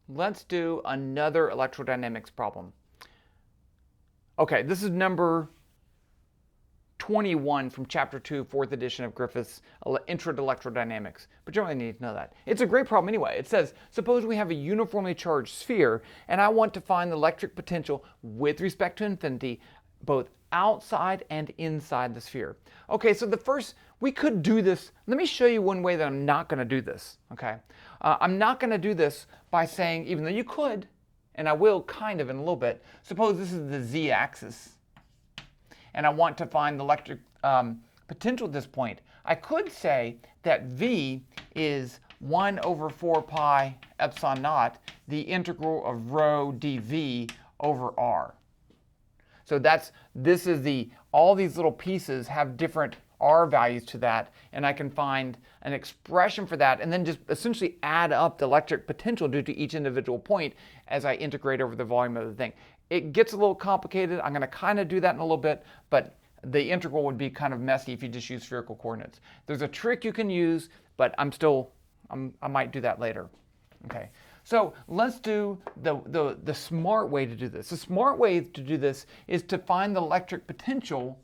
Let's do another electrodynamics problem. Okay, this is number 21 from Chapter 2, 4th edition of Griffiths, Intro to Electrodynamics. But you don't really need to know that. It's a great problem anyway. It says, suppose we have a uniformly charged sphere, and I want to find the electric potential with respect to infinity, both outside and inside the sphere. Okay, so we could do this. Let me show you one way that I'm not going to do this, okay? I'm not going to do this by saying, even though you could, and I will kind of in a little bit, suppose this is the z-axis, and I want to find the electric potential at this point. I could say that V is 1 over 4 pi epsilon naught, the integral of rho dV over R. So all these little pieces have different R values to that, and I can find an expression for that and then just essentially add up the electric potential due to each individual point as I integrate over the volume of the thing. It gets a little complicated. I'm going to kind of do that in a little bit, but the integral would be kind of messy if you just use spherical coordinates. There's a trick you can use, but I might do that later. Okay. So let's do the smart way to do this. The smart way to do this is to find the electric potential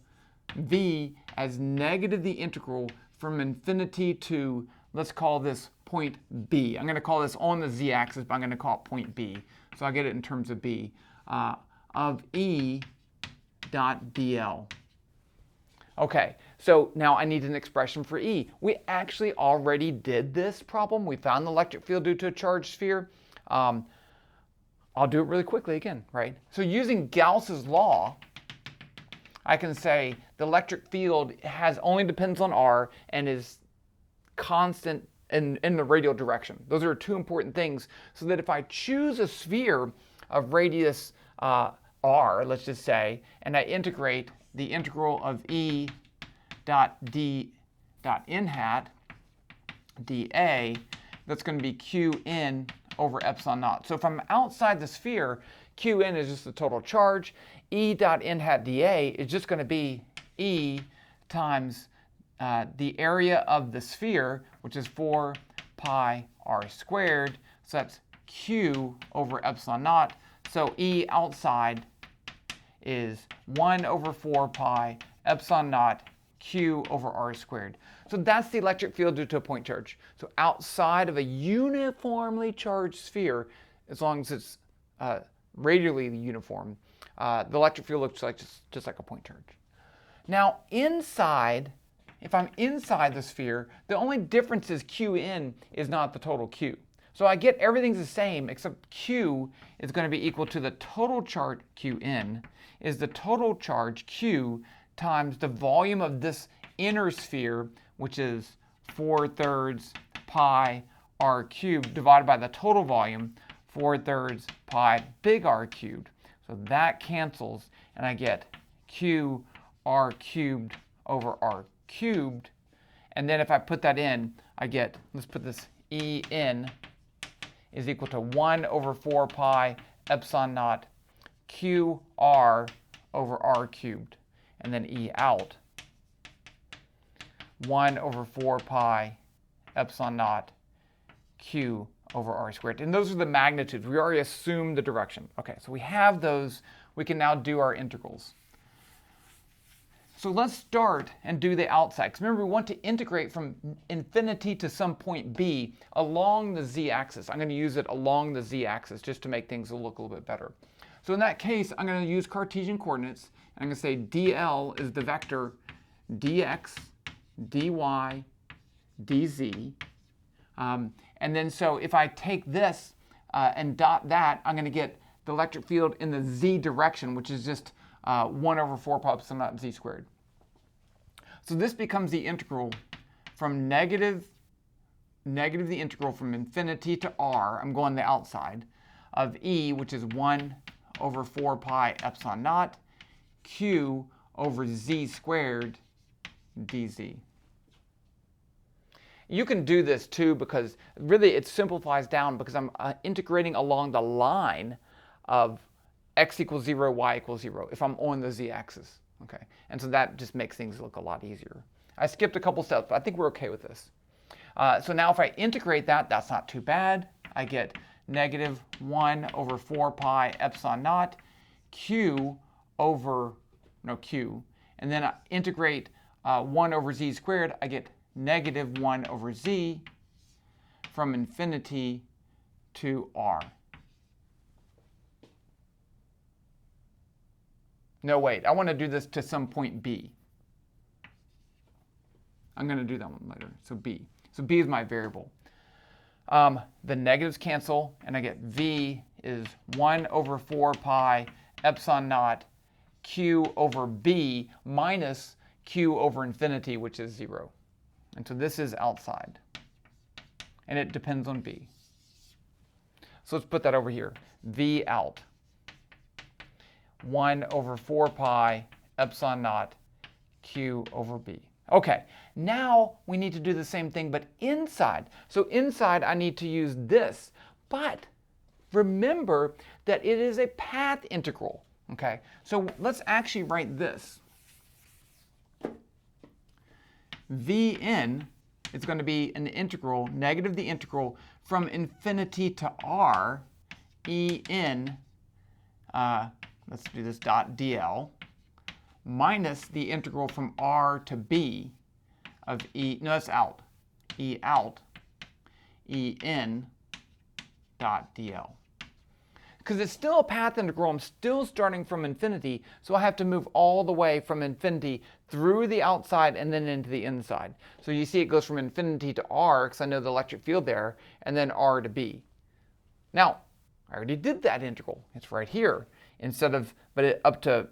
V as negative the integral from infinity to, let's call this point B. I'm going to call this on the z-axis, but I'm going to call it point B. So I get it in terms of B, of E dot dl. Okay, so now I need an expression for E. We actually already did this problem. We found the electric field due to a charged sphere. I'll do it really quickly again, right? So using Gauss's law, I can say the electric field only depends on R and is constant in the radial direction. Those are two important things, so that if I choose a sphere of radius R, let's just say, and I integrate the integral of E dot D dot n hat dA, that's going to be Qn over epsilon naught. So if I'm outside the sphere, Qn is just the total charge. E dot n hat dA is just going to be E times the area of the sphere, which is 4 pi r squared. So that's Q over epsilon naught. So E outside is 1 over 4 pi epsilon naught Q over r squared. So that's the electric field due to a point charge. So outside of a uniformly charged sphere, as long as it's radially uniform, the electric field looks like just like a point charge. Now inside, if I'm inside the sphere, the only difference is Qn is not the total Q. So I get everything's the same, except Q is going to be equal to the total charge, Qn, is the total charge Q times the volume of this inner sphere, which is 4/3 pi r cubed, divided by the total volume, 4/3 pi big R cubed. So that cancels, and I get Q r cubed over r cubed. And then if I put that in, I get, let's put this E in, is equal to 1 over 4 pi epsilon naught QR over r cubed. And then E out, 1 over 4 pi epsilon naught Q over r squared. And those are the magnitudes. We already assumed the direction. Okay, so we have those. We can now do our integrals. So let's start and do the outside. Because remember, we want to integrate from infinity to some point B along the z-axis. I'm going to use it along the z-axis just to make things look a little bit better. So in that case, I'm going to use Cartesian coordinates. I'm going to say dl is the vector dx, dy, dz. And then so if I take this and dot that, I'm going to get the electric field in the z direction, which is just 1 over 4 pi epsilon naught z squared. So this becomes the integral from negative the integral from infinity to r, I'm going the outside, of E, which is 1 over 4 pi epsilon naught, Q over z squared dz. You can do this too, because really it simplifies down because I'm integrating along the line of x equals 0, y equals 0 if I'm on the z-axis. Okay, and so that just makes things look a lot easier. I skipped a couple steps, but I think we're okay with this. So now if I integrate that, that's not too bad. I get negative 1 over 4 pi epsilon naught q over, no, q, and then I integrate 1 over z squared, I get negative 1 over z from infinity to r. No, wait, I want to do this to some point b. I'm going to do that one later. So b. So b is my variable. The negatives cancel, and I get v is 1 over 4 pi epsilon naught q over b minus q over infinity, which is 0. And so this is outside. And it depends on b. So let's put that over here. V out. 1 over 4 pi epsilon naught q over b. Okay, now we need to do the same thing, but inside. So inside, I need to use this. But remember that it is a path integral. Okay, so let's actually write this. Vn is going to be an integral, negative the integral from infinity to r, En, let's do this dot dl, minus the integral from r to b of e, no, that's out, e out, En dot dl. Because it's still a path integral, I'm still starting from infinity, so I have to move all the way from infinity through the outside and then into the inside. So you see it goes from infinity to r, because I know the electric field there, and then r to b. Now, I already did that integral. It's right here, instead of, but up to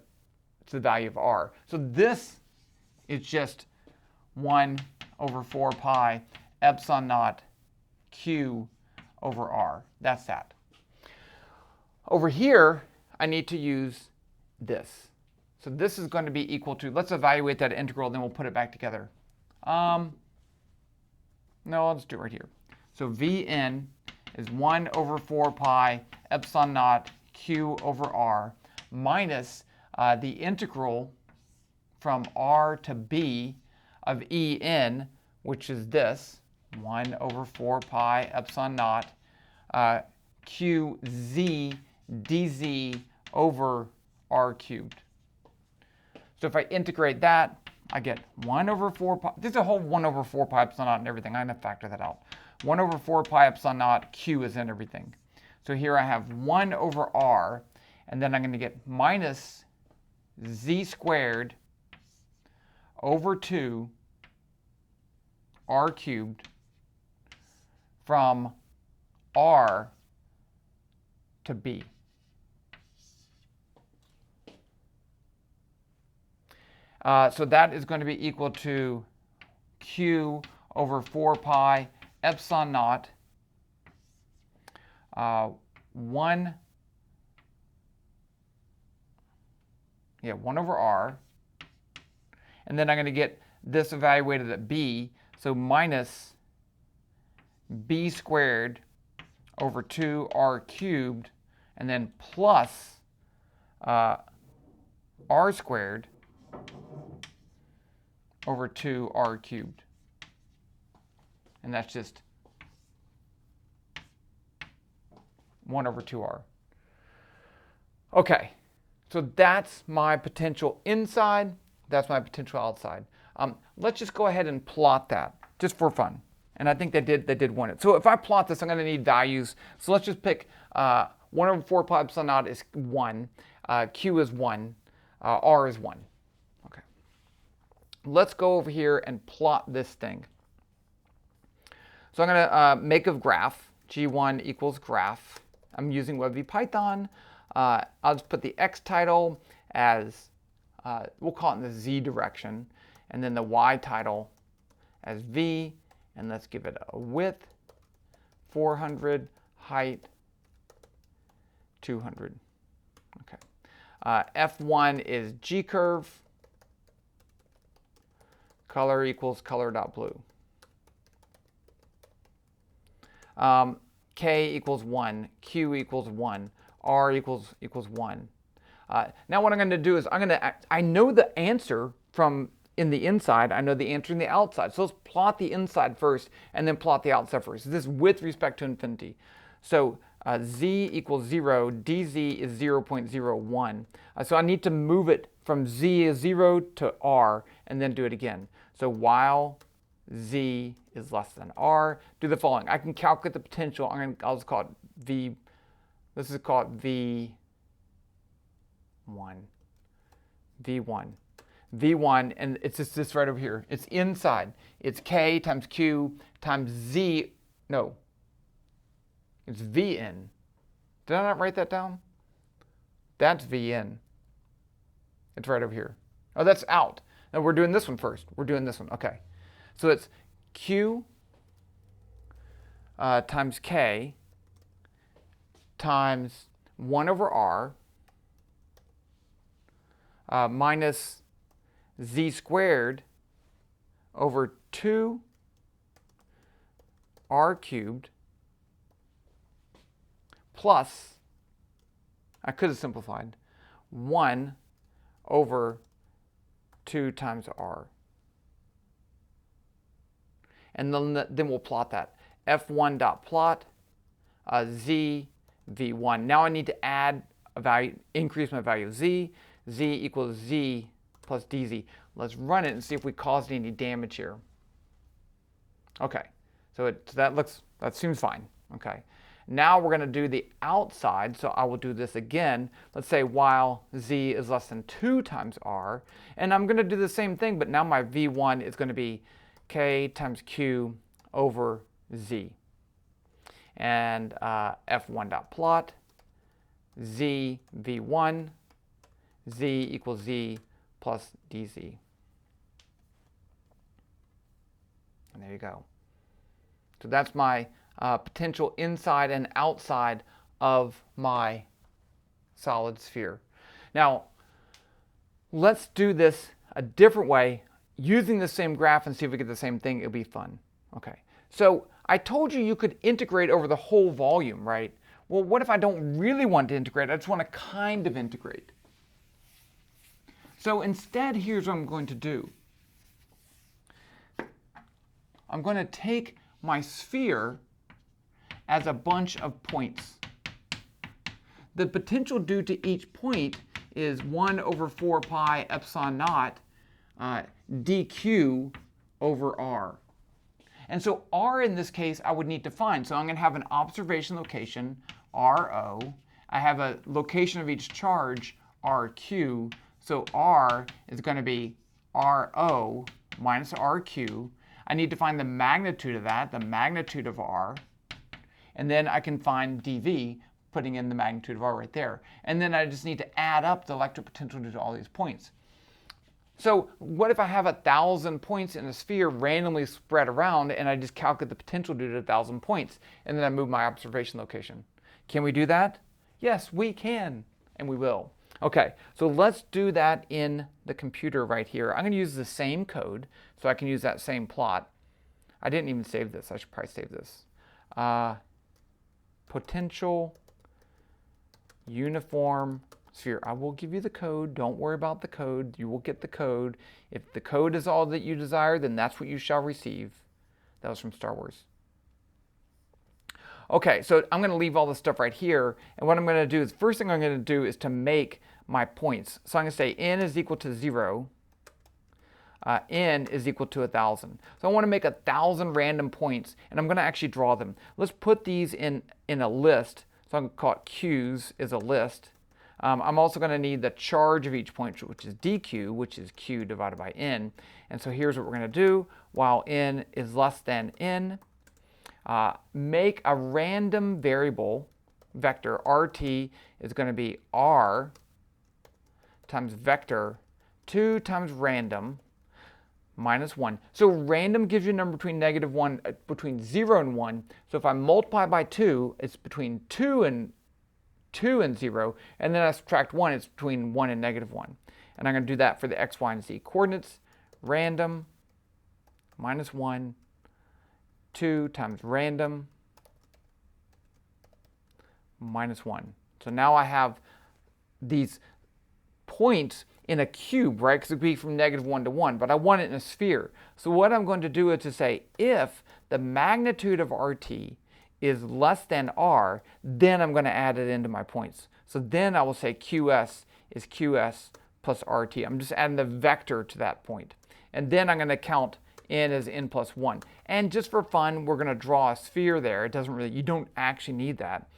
the value of r. So this is just 1 over 4 pi epsilon naught q over r. That's that. Over here, I need to use this. So this is going to be equal to, let's evaluate that integral, then we'll put it back together. No, I'll just do it right here. So Vn is 1 over 4 pi epsilon naught q over r minus the integral from r to b of En, which is this, 1 over 4 pi epsilon naught qz dz over r cubed. So if I integrate that, I get 1 over 4 pi, there's a whole 1 over 4 pi epsilon naught and everything. I'm going to factor that out. 1 over 4 pi epsilon naught, q is in everything. So here I have 1 over r, and then I'm going to get minus z squared over 2 r cubed from r to b. So that is going to be equal to q over 4 pi epsilon naught 1 over r. And then I'm going to get this evaluated at b, so minus b squared over 2r cubed, and then plus r squared over 2r cubed. And that's just 1 over 2r. Okay, so that's my potential inside, that's my potential outside. Let's just go ahead and plot that, just for fun. And I think they did want it. So if I plot this, I'm going to need values. So let's just pick 1 over 4 pi epsilon naught is 1, q is 1, r is 1. Okay. Let's go over here and plot this thing. So I'm going to make a graph, g1 equals graph. I'm using WebV Python. I'll just put the x title as, we'll call it in the z direction, and then the y title as v, and let's give it a width, 400, height, 200. Okay. F1 is g-curve, color equals color.blue. K equals 1, Q equals 1, R equals 1. Now what I'm going to do is I know the answer from in the inside, I know the answer in the outside. So let's plot the inside first and then plot the outside first. This is with respect to infinity. So z equals 0, dz is 0.01. So I need to move it from z is 0 to r and then do it again. So while z is less than r, do the following. I can calculate the potential. I'll just call it v. This is called v1. V1, and it's just this right over here. It's inside. It's k times q times z. No, it's vn. Did I not write that down? That's vn. It's right over here. Oh, that's out. Now we're doing this one first. We're doing this one. Okay. So it's q times k times 1 over r minus z squared over 2 r cubed plus, I could have simplified, 1 over 2 times r. And then we'll plot that. F1 dot plot z v1. Now I need to add a value, increase my value of z. Z equals z plus dz. Let's run it and see if we caused any damage here. Okay, so that seems fine. Okay, now we're going to do the outside. So I will do this again. Let's say while z is less than 2 times r, and I'm going to do the same thing, but now my v1 is going to be k times q over z. And f1 dot plot z v1, z equals z plus dz. And there you go. So that's my potential inside and outside of my solid sphere. Now, let's do this a different way using the same graph and see if we get the same thing. It'll be fun. Okay. So I told you could integrate over the whole volume, right? Well, what if I don't really want to integrate? I just want to kind of integrate. So instead, here's what I'm going to do. I'm going to take my sphere as a bunch of points. The potential due to each point is 1 over 4 pi epsilon naught dq over r. And so r in this case I would need to find. So I'm going to have an observation location, RO. I have a location of each charge, RQ. So r is going to be RO minus RQ. I need to find the magnitude of that, the magnitude of r. And then I can find dV, putting in the magnitude of r right there. And then I just need to add up the electric potential due to all these points. So what if I have 1,000 points in a sphere randomly spread around and I just calculate the potential due to 1,000 points and then I move my observation location? Can we do that? Yes, we can, and we will. Okay, so let's do that in the computer right here. I'm going to use the same code so I can use that same plot. I didn't even save this. I should probably save this. Potential uniform sphere. I will give you the code. Don't worry about the code. You will get the code. If the code is all that you desire, then that's what you shall receive. That was from Star Wars. Okay, so I'm going to leave all this stuff right here. And what I'm going to do is, first thing I'm going to do is to make my points. So I'm going to say n is equal to 0. N is equal to 1,000. So I want to make 1,000 random points, and I'm going to actually draw them. Let's put these in a list. So I'm going to call it Q's is a list. I'm also going to need the charge of each point, which is dq, which is q divided by n. And so here's what we're going to do. While n is less than n, make a random variable vector. RT is going to be r times vector 2 times random minus 1. So random gives you a number between between 0 and 1. So if I multiply by 2, it's between 2 and 0. And then I subtract 1, it's between 1 and -1. And I'm going to do that for the x, y, and z coordinates. Random minus 1, 2 times random minus 1. So now I have these points in a cube, right? Because it would be from -1 to 1, but I want it in a sphere. So what I'm going to do is to say if the magnitude of RT is less than r, then I'm going to add it into my points. So then I will say QS is QS plus RT. I'm just adding the vector to that point. And then I'm going to count n as n plus 1. And just for fun, we're going to draw a sphere there. It doesn't really, you don't actually need that.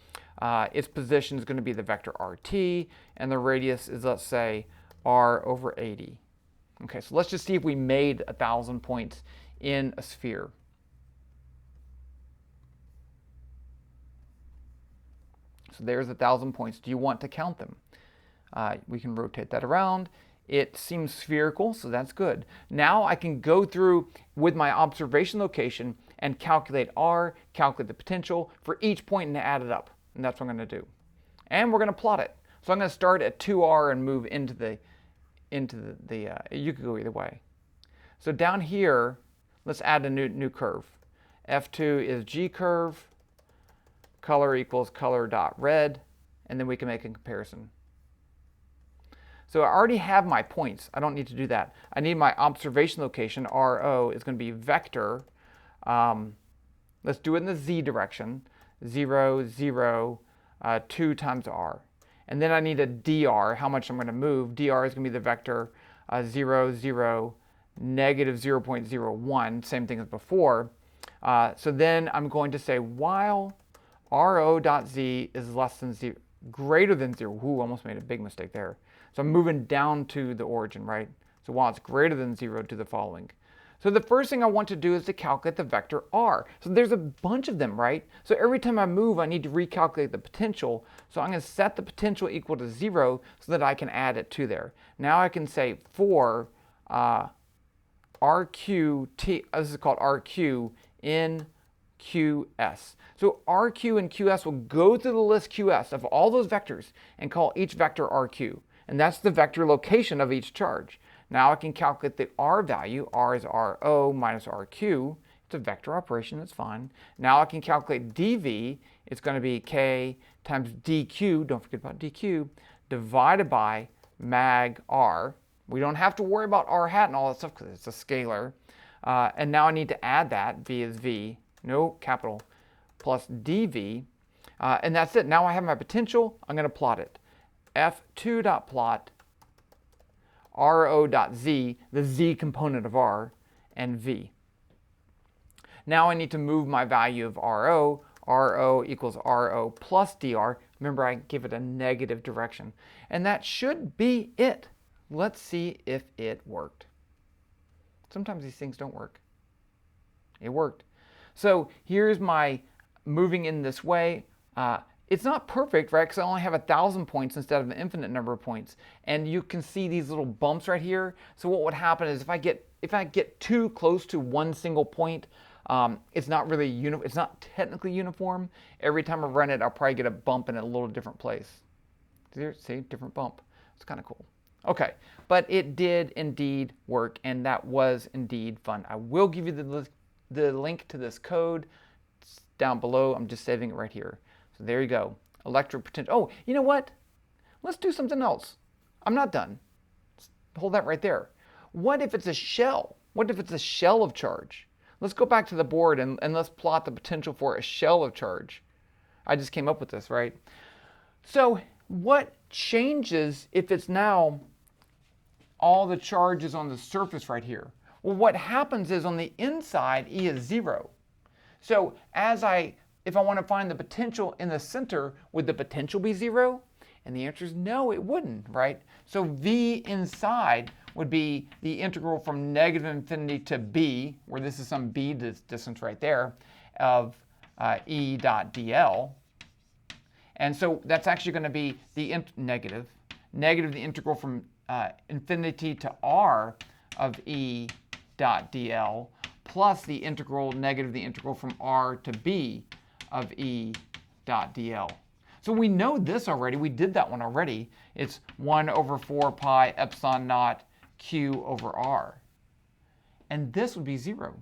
Its position is going to be the vector RT, and the radius is, let's say, r over 80. Okay, so let's just see if we made 1,000 points in a sphere. So there's 1,000 points. Do you want to count them? We can rotate that around. It seems spherical, so that's good. Now I can go through with my observation location and calculate R, calculate the potential for each point and add it up. And that's what I'm going to do. And we're going to plot it. So I'm going to start at 2R and move into the you could go either way. So down here, let's add a new curve. F2 is G curve, color equals color dot red, and then we can make a comparison. So I already have my points. I don't need to do that. I need my observation location, RO, is going to be vector. Let's do it in the z direction. 0, 0, 2 times r. And then I need a dr, how much I'm going to move. Dr is going to be the vector 0, 0, negative 0.01, same thing as before. So then I'm going to say while ro.z is less than 0, greater than 0. Ooh, almost made a big mistake there. So I'm moving down to the origin, right? So while it's greater than 0, do the following. So the first thing I want to do is to calculate the vector r. So there's a bunch of them, right? So every time I move, I need to recalculate the potential. So I'm going to set the potential equal to 0 so that I can add it to there. Now I can say for RQT, this is called RQ in QS. So RQ and QS will go through the list QS of all those vectors and call each vector RQ. And that's the vector location of each charge. Now I can calculate the R value. R is RO minus RQ. It's a vector operation, that's fine. Now I can calculate dV. It's going to be K times dQ, don't forget about dQ, divided by mag R. We don't have to worry about R hat and all that stuff because it's a scalar. And now I need to add that. V is V, no capital, plus dV. And that's it. Now I have my potential. I'm going to plot it. F2.plot ro.z, the z component of r, and v. Now I need to move my value of ro. Ro equals ro plus dr. Remember, I give it a negative direction. And that should be it. Let's see if it worked. Sometimes these things don't work. It worked. So here's my moving in this way. It's not perfect, right? Because I only have 1,000 points instead of an infinite number of points. And you can see these little bumps right here. So what would happen is if I get too close to one single point, it's not really it's not technically uniform. Every time I run it, I'll probably get a bump in a little different place. See, different bump. It's kind of cool. Okay, but it did indeed work, and that was indeed fun. I will give you the link to this code. It's down below. I'm just saving it right here. So there you go. Electric potential. Oh, you know what? Let's do something else. I'm not done. Hold that right there. What if it's a shell? What if it's a shell of charge? Let's go back to the board and let's plot the potential for a shell of charge. I just came up with this, right? So what changes if it's now all the charge is on the surface right here? Well, what happens is on the inside, E is 0. So if I want to find the potential in the center, would the potential be 0? And the answer is no, it wouldn't, right? So V inside would be the integral from negative infinity to B, where this is some B distance right there, of E dot dl. And so that's actually going to be the negative the integral from infinity to R of E dot dl, plus the integral negative the integral from R to B of E dot dl. So we know this already. We did that one already. It's 1 over 4 pi epsilon naught Q over R. And this would be 0.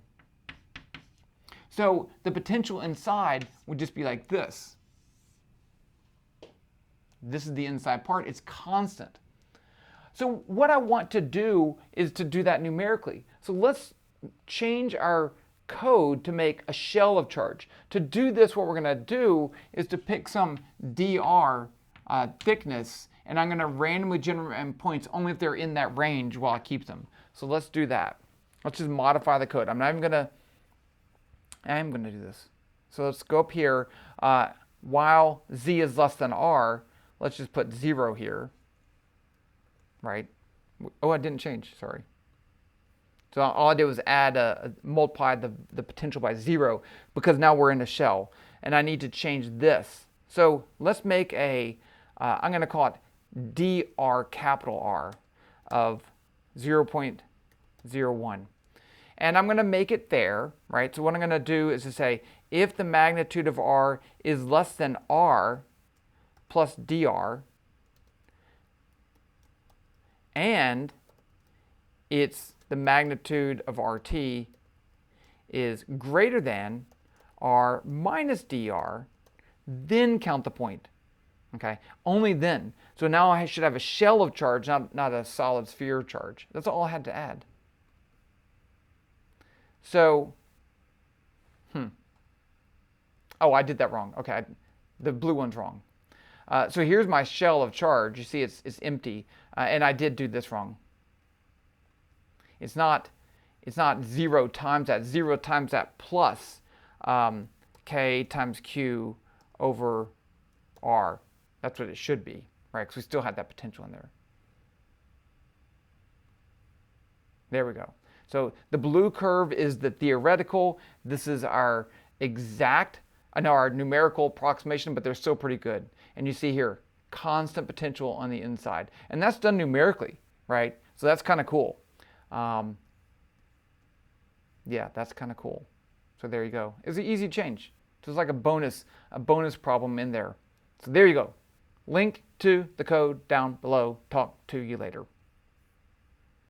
So the potential inside would just be like this. This is the inside part. It's constant. So what I want to do is to do that numerically. So let's change our code to make a shell of charge. To do this, what we're going to do is to pick some dr thickness, and I'm going to randomly generate points only if they're in that range while I keep them. So let's do that. Let's just modify the code. I'm going to do this. So let's go up here. While z is less than r, let's just put 0 here. Right? Oh, I didn't change. Sorry. So all I did was add multiply the potential by 0 because now we're in a shell. And I need to change this. So let's make I'm going to call it dr capital R of 0.01. And I'm going to make it there, right? So what I'm going to do is to say, if the magnitude of R is less than R plus dr, and the magnitude of RT is greater than R minus dr, then count the point. Okay, only then. So now I should have a shell of charge, not a solid sphere charge. That's all I had to add. So, oh, I did that wrong. Okay, the blue one's wrong. So here's my shell of charge. You see it's empty, and I did do this wrong. It's not 0 times that. 0 times that plus k times q over r. That's what it should be, right? Because we still had that potential in there. There we go. So the blue curve is the theoretical. This is our exact, our numerical approximation, but they're still pretty good. And you see here, constant potential on the inside. And that's done numerically, right? So that's kind of cool. Yeah, that's kind of cool. So there you go. It's an easy change. So it's like a bonus problem in there. So there you go. Link to the code down below. Talk to you later.